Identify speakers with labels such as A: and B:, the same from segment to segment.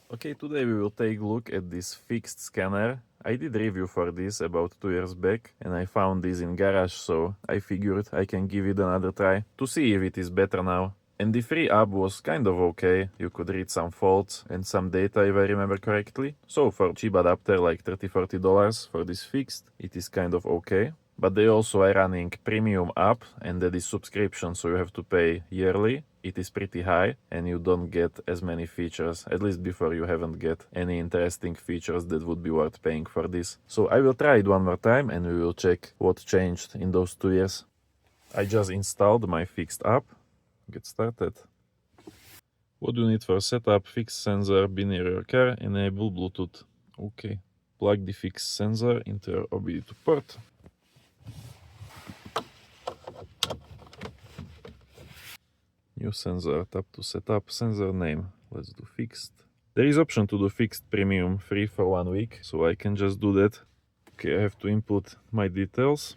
A: Okay, today we will take a look at this fixed scanner. I did review for this about 2 years back and I found this in garage, so I figured I can give it another try to see if it is better now. And the free app was kind of okay. You could read some faults and some data if I remember correctly. So for cheap adapter like $30-40 for this fixed, it is kind of okay. But they also are running premium app and that is subscription, so you have to pay yearly. It is pretty high and you don't get as many features, at least before you haven't get any interesting features that would be worth paying for this. So I will try it one more time and we will check what changed in those 2 years. I just installed my fixed app. Get started. What do you need for setup? Fixed sensor, binary your car, enable Bluetooth. Okay. Plug the fixed sensor into your OBD2 port. New sensor, tap to set up sensor name. Let's do fixed. There is option to do fixed premium free for 1 week, so I can just do that. Okay, I have to input my details.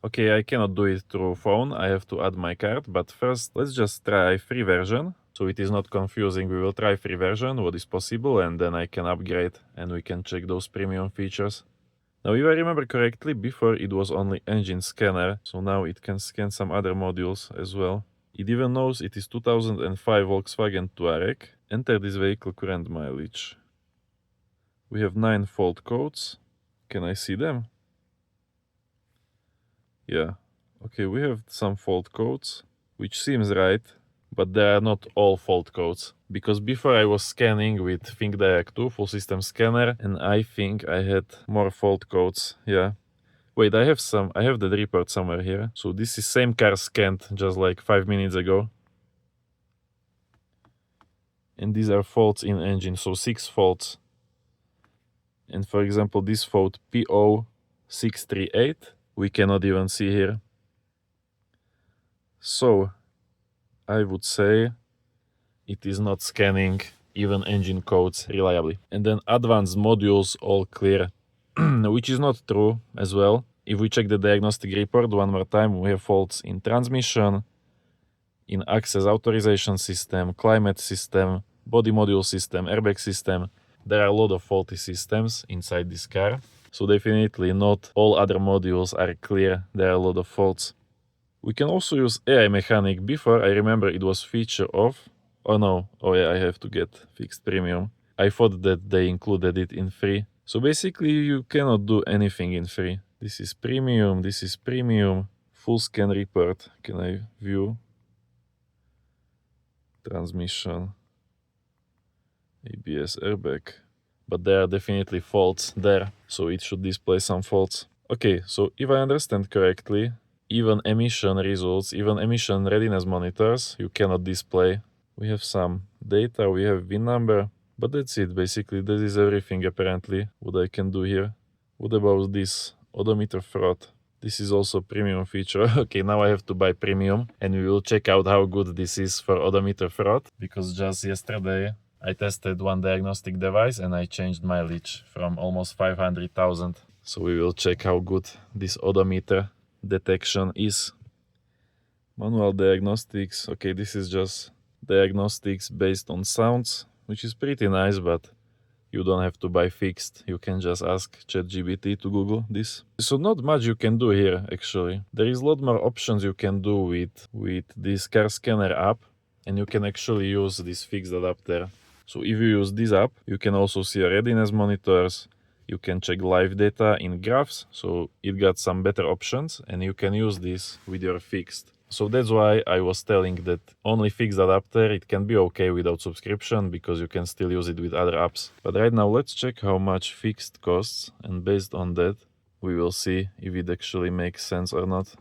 A: Okay, I cannot do it through phone, I have to add my card, but first let's just try free version. So it is not confusing, we will try free version, what is possible, and then I can upgrade and we can check those premium features. Now if I remember correctly, before it was only engine scanner, so now it can scan some other modules as well. It even knows it is 2005 Volkswagen Touareg. Enter this vehicle current mileage. We have 9 fault codes. Can I see them? Yeah. Okay, we have some fault codes, which seems right, but they are not all fault codes. Because before I was scanning with FIXD full system scanner, and I think I had more fault codes. Yeah. Wait, I have the report somewhere here. So this is same car scanned just like 5 minutes ago. And these are faults in engine, so 6 faults. And for example, this fault PO638, we cannot even see here. So I would say it is not scanning even engine codes reliably. And then advanced modules all clear, which is not true as well. If we check the diagnostic report one more time, we have faults in transmission, in access authorization system, climate system, body module system, airbag system. There are a lot of faulty systems inside this car. So definitely not all other modules are clear. There are a lot of faults. We can also use AI mechanic. Before, I remember it was feature off. Oh no, oh yeah, I have to get fixed premium. I thought that they included it in free. So basically you cannot do anything in free. This is premium, full scan report. Can I view? Transmission, ABS, airbag. But there are definitely faults there, so it should display some faults. Okay, so if I understand correctly, even emission results, even emission readiness monitors, you cannot display. We have some data, we have VIN number, but that's it basically. This is everything apparently what I can do here. What about this odometer fraud? This is also premium feature. Okay, now I have to buy premium and we will check out how good this is for odometer fraud, because just yesterday I tested one diagnostic device and I changed mileage from almost 500,000. So we will check how good this odometer detection is. Manual diagnostics. Okay, this is just diagnostics based on sounds, which is pretty nice, but you don't have to buy fixed. You can just ask ChatGPT to Google this. So not much you can do here actually. There is a lot more options you can do with this car scanner app, and you can actually use this fixed adapter. So if you use this app, you can also see readiness monitors. You can check live data in graphs, so it got some better options, and you can use this with your fixed. So that's why I was telling that only fixed adapter, it can be okay without subscription, because you can still use it with other apps. But right now let's check how much fixed costs, and based on that we will see if it actually makes sense or not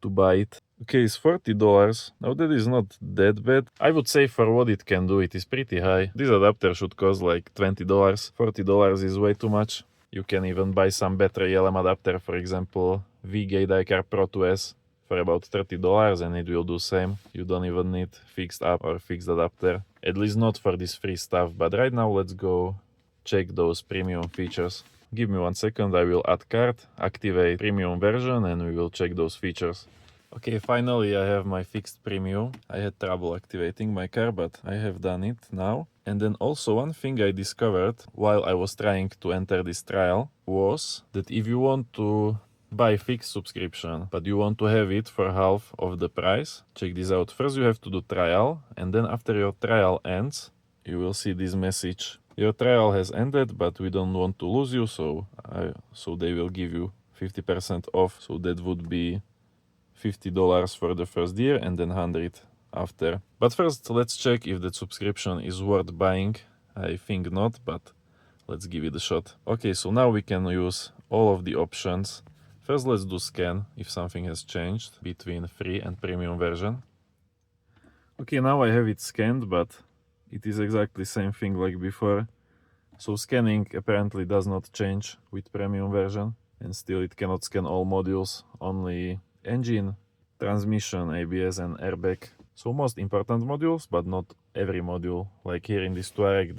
A: to buy it. Okay, it's $40. Now that is not that bad. I would say for what it can do, it is pretty high. This adapter should cost like $20. $40 is way too much. You can even buy some better ELM adapter, for example V-Gate iCar Pro 2S for about $30, and it will do same. You don't even need fixed app or fixed adapter, at least not for this free stuff. But right now let's go check those premium features. Give me 1 second, I will add card, activate premium version, and we will check those features. Okay, finally I have my fixed premium. I had trouble activating my car, but I have done it now. And then also one thing I discovered while I was trying to enter this trial was that if you want to buy fixed subscription, but you want to have it for half of the price, check this out. First you have to do trial, and then after your trial ends, you will see this message. Your trial has ended, but we don't want to lose you, so they will give you 50% off. So that would be $50 for the first year and then 100 after. But first let's check if that subscription is worth buying. I think not, but let's give it a shot. Okay, so now we can use all of the options. First let's do scan if something has changed between free and premium version. Okay, now I have it scanned, but it is exactly the same thing like before. So scanning apparently does not change with premium version, and still it cannot scan all modules, only engine, transmission, ABS and airbag. So most important modules, but not every module. Like here in this Touareg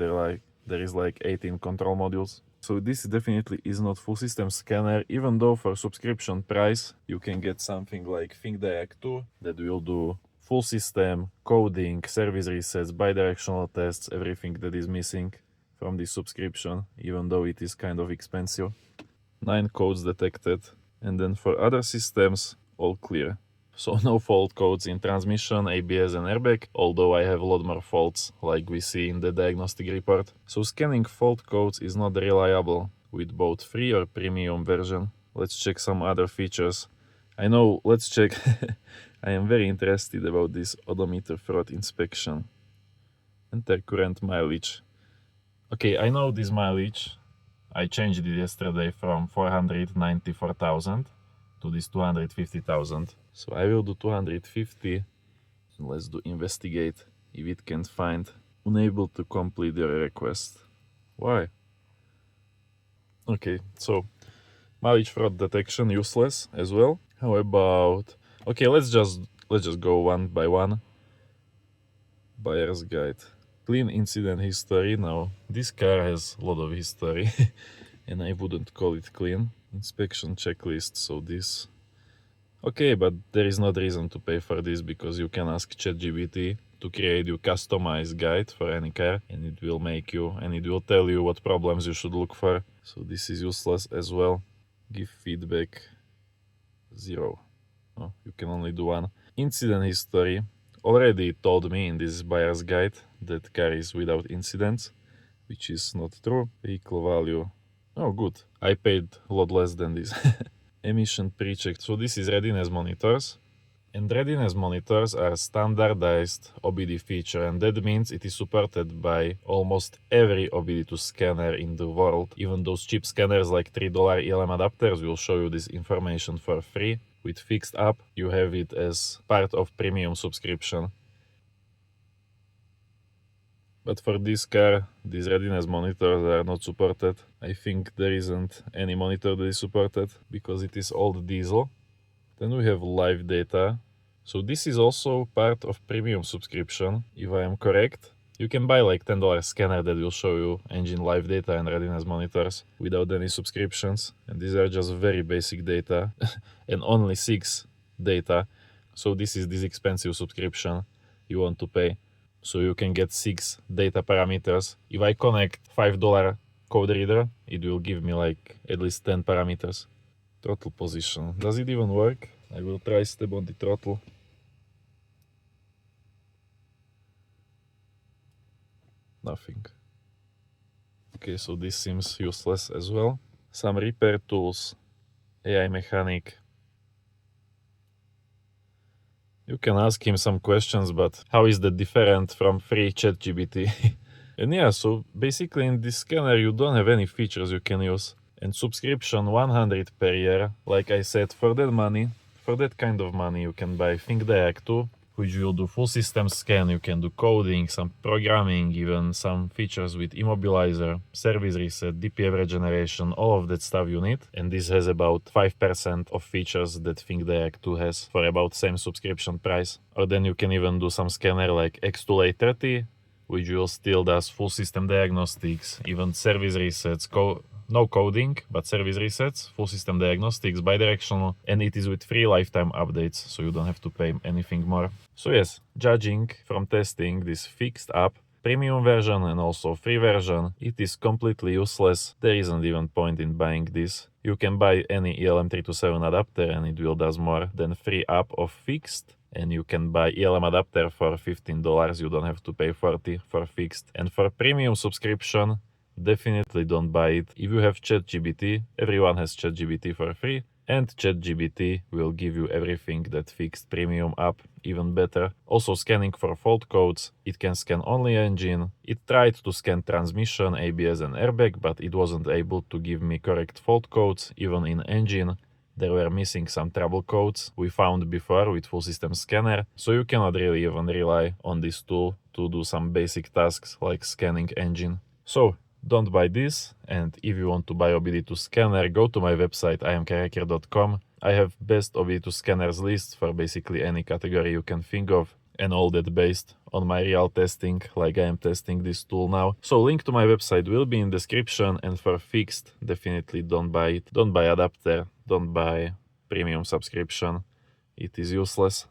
A: there is like 18 control modules. So this definitely is not full system scanner, even though for subscription price you can get something like FIXD that will do full system, coding, service resets, bidirectional tests, everything that is missing from this subscription, even though it is kind of expensive. 9 codes detected, and then for other systems, all clear. So no fault codes in transmission, ABS and airbag, although I have a lot more faults, like we see in the diagnostic report. So scanning fault codes is not reliable with both free or premium version. Let's check some other features. Let's check. I am very interested about this odometer fraud inspection. Enter current mileage. Okay, I know this mileage. I changed it yesterday from 494,000 to this 250,000. So I will do 250. And let's do investigate if it can find unable to complete your request. Why? Okay, so mileage fraud detection useless as well. How about, okay, let's just go one by one. Buyer's guide. Clean incident history. Now this car has a lot of history and I wouldn't call it clean. Inspection checklist. So this, okay, but there is not reason to pay for this because you can ask ChatGPT to create you customized guide for any car, and it will tell you what problems you should look for. So this is useless as well. Give feedback 0. Oh, you can only do 1. Incident history. Already told me in this buyer's guide that car is without incidents, which is not true. Vehicle value. Oh, good. I paid a lot less than this. Emission pre-check. So this is readiness monitors. And readiness monitors are standardized OBD feature, and that means it is supported by almost every OBD2 scanner in the world. Even those cheap scanners like $3 ELM adapters will show you this information for free. With FIXD app, you have it as part of premium subscription. But for this car, these readiness monitors are not supported. I think there isn't any monitor that is supported because it is old diesel. Then we have live data. So this is also part of premium subscription, if I am correct. You can buy like $10 scanner that will show you engine live data and readiness monitors without any subscriptions. And these are just very basic data and only 6 data. So this is this expensive subscription you want to pay. So you can get 6 data parameters. If I connect $5 code reader, it will give me like at least 10 parameters. Throttle position. Does it even work? I will try step on the throttle. Nothing. Okay, so this seems useless as well. Some repair tools. AI mechanic. You can ask him some questions, but how is that different from free ChatGPT? And yeah, so basically in this scanner you don't have any features you can use. And subscription 100 per year, like I said, for that kind of money you can buy FIXD, which will do full system scan, you can do coding, some programming, even some features with immobilizer, service reset, DPF regeneration, all of that stuff you need. And this has about 5% of features that FIXD has for about same subscription price. Or then you can even do some scanner like X2A30, which will still does full system diagnostics, even service resets, no coding, but service resets, full system diagnostics, bidirectional, and it is with free lifetime updates, so you don't have to pay anything more. So yes, judging from testing this FIXD app, premium version and also free version, it is completely useless. There isn't even point in buying this. You can buy any ELM327 adapter and it will does more than free app of FIXD. And you can buy ELM adapter for $15, you don't have to pay $40 for FIXD. And for premium subscription, definitely don't buy it. If you have ChatGPT, everyone has ChatGPT for free, and ChatGPT will give you everything that FIXD premium app, even better. Also scanning for fault codes, it can scan only engine. It tried to scan transmission, ABS and airbag, but it wasn't able to give me correct fault codes, even in engine. There were missing some trouble codes we found before with full system scanner, so you cannot really even rely on this tool to do some basic tasks like scanning engine. So don't buy this, and if you want to buy OBD2 scanner, go to my website imcarhacker.com. I have best OBD2 scanners list for basically any category you can think of, and all that based on my real testing, like I am testing this tool now. So link to my website will be in description, and for FIXD, definitely don't buy it. Don't buy adapter, don't buy premium subscription. It is useless.